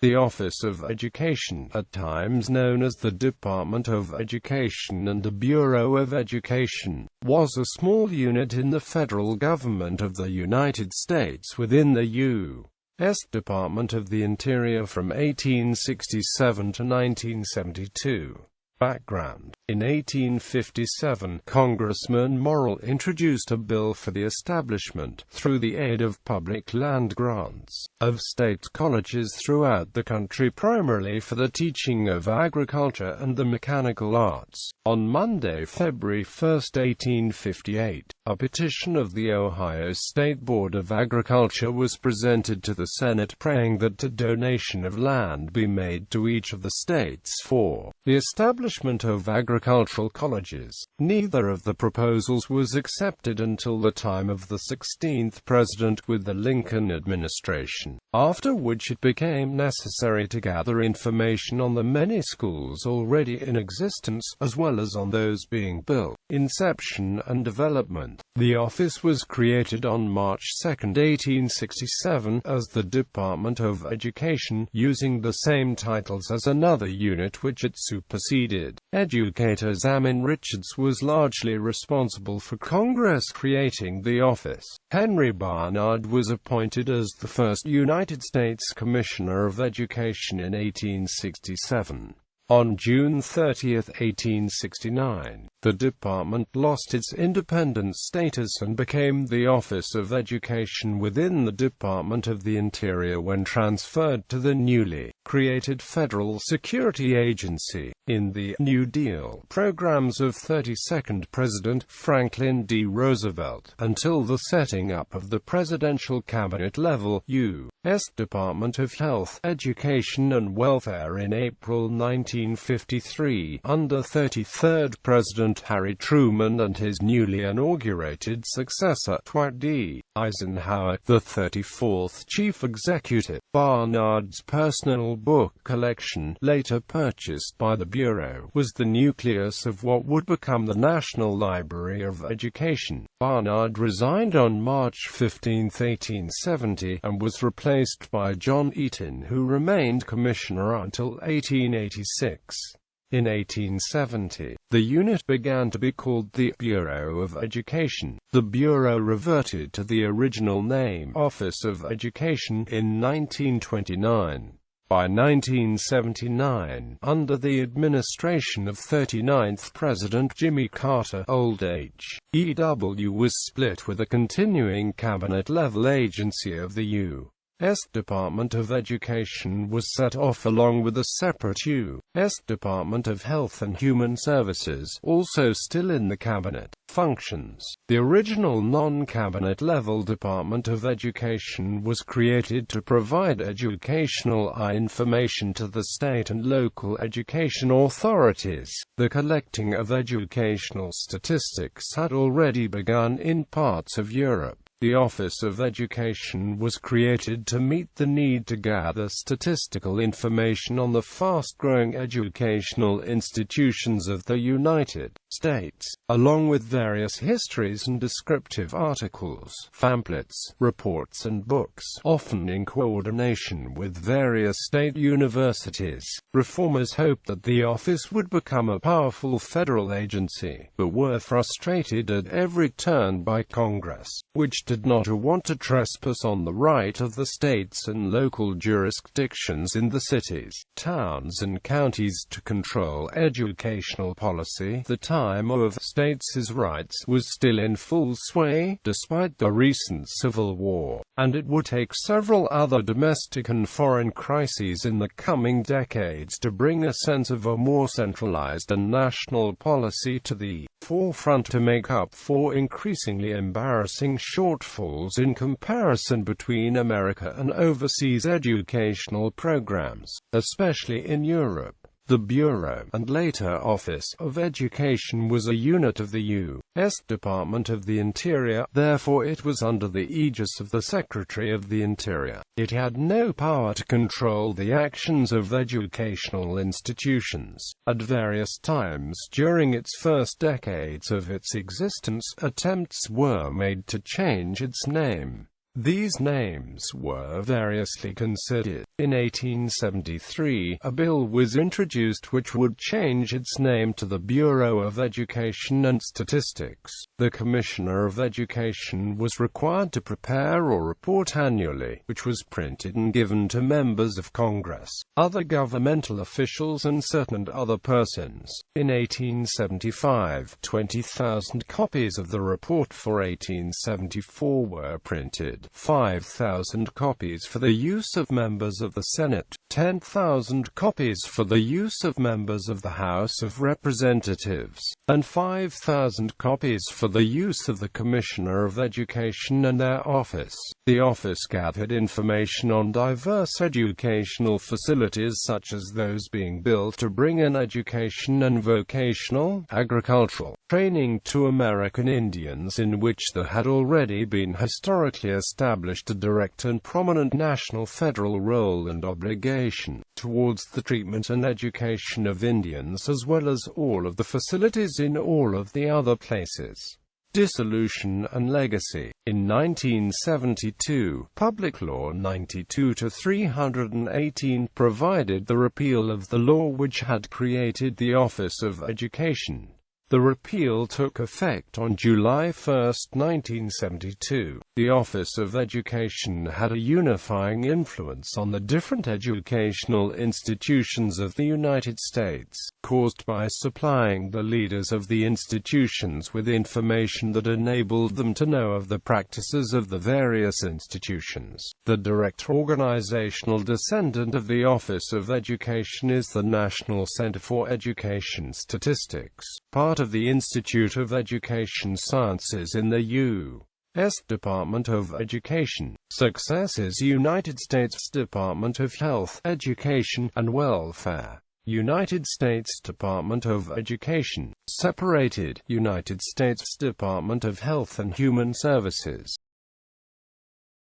The Office of Education, at times known as the Department of Education and the Bureau of Education, was a small unit in the federal government of the United States within the U.S. Department of the Interior from 1867 to 1972. Background: in 1857, Congressman Morrill introduced a bill for the establishment, through the aid of public land grants, of state colleges throughout the country primarily for the teaching of agriculture and the mechanical arts. On Monday, February 1, 1858, a petition of the Ohio State Board of Agriculture was presented to the Senate praying that a donation of land be made to each of the states for the establishment of agricultural colleges. Neither of the proposals was accepted until the time of the 16th president with the Lincoln administration, after which it became necessary to gather information on the many schools already in existence, as well as on those being built. Inception and development. The office was created on March 2, 1867, as the Department of Education, using the same titles as another unit which it superseded. Educator Zamin Richards was largely responsible for Congress creating the office. Henry Barnard was appointed as the first United States Commissioner of Education in 1867. On June 30, 1869, the department lost its independent status and became the Office of Education within the Department of the Interior when transferred to the newly created Federal Security Agency. In the New Deal programs of 32nd President Franklin D. Roosevelt, until the setting up of the presidential cabinet-level U.S. Department of Health, Education and Welfare in April 1953, under 33rd President Harry Truman and his newly inaugurated successor, Dwight D. Eisenhower, the 34th Chief Executive. Barnard's personal book collection, later purchased by the Bureau, was the nucleus of what would become the National Library of Education. Barnard resigned on March 15, 1870, and was replaced by John Eaton, who remained commissioner until 1886. In 1870, the unit began to be called the Bureau of Education. The Bureau reverted to the original name, Office of Education, in 1929. By 1979, under the administration of 39th President Jimmy Carter, Old H.E.W. was split with a continuing cabinet-level agency of the U.S. Department of Education was set off along with a separate U.S. Department of Health and Human Services, also still in the cabinet. Functions. The original non-cabinet level Department of Education was created to provide educational information to the state and local education authorities. The collecting of educational statistics had already begun in parts of Europe. The Office of Education was created to meet the need to gather statistical information on the fast-growing educational institutions of the United States, along with various histories and descriptive articles, pamphlets, reports and books, often in coordination with various state universities. Reformers hoped that the office would become a powerful federal agency, but were frustrated at every turn by Congress, which did not want to trespass on the right of the states and local jurisdictions in the cities, towns and counties to control educational policy. The time of states' rights was still in full sway, despite the recent Civil War, and it would take several other domestic and foreign crises in the coming decades to bring a sense of a more centralized and national policy to the forefront to make up for increasingly embarrassing shortfalls in comparison between America and overseas educational programs, especially in Europe. The Bureau, and later Office of Education, was a unit of the U.S. Department of the Interior, therefore it was under the aegis of the Secretary of the Interior. It had no power to control the actions of educational institutions. At various times during its first decades of its existence, attempts were made to change its name. These names were variously considered. In 1873, a bill was introduced which would change its name to the Bureau of Education and Statistics. The Commissioner of Education was required to prepare or report annually, which was printed and given to members of Congress, other governmental officials and certain other persons. In 1875, 20,000 copies of the report for 1874 were printed. 5,000 copies for the use of members of the Senate, 10,000 copies for the use of members of the House of Representatives, and 5,000 copies for the use of the Commissioner of Education and their office. The office gathered information on diverse educational facilities such as those being built to bring in education and vocational, agricultural, training to American Indians, in which there had already been historically established a direct and prominent national federal role and obligation towards the treatment and education of Indians, as well as all of the facilities in all of the other places. Dissolution and legacy. In 1972, Public Law 92-318 provided the repeal of the law which had created the Office of Education. The repeal took effect on July 1, 1972. The Office of Education had a unifying influence on the different educational institutions of the United States, caused by supplying the leaders of the institutions with information that enabled them to know of the practices of the various institutions. The direct organizational descendant of the Office of Education is the National Center for Education Statistics, part of the Institute of Education Sciences in the U.S. Department of Education. Successors: United States Department of Health, Education, and Welfare. United States Department of Education. Separated: United States Department of Health and Human Services.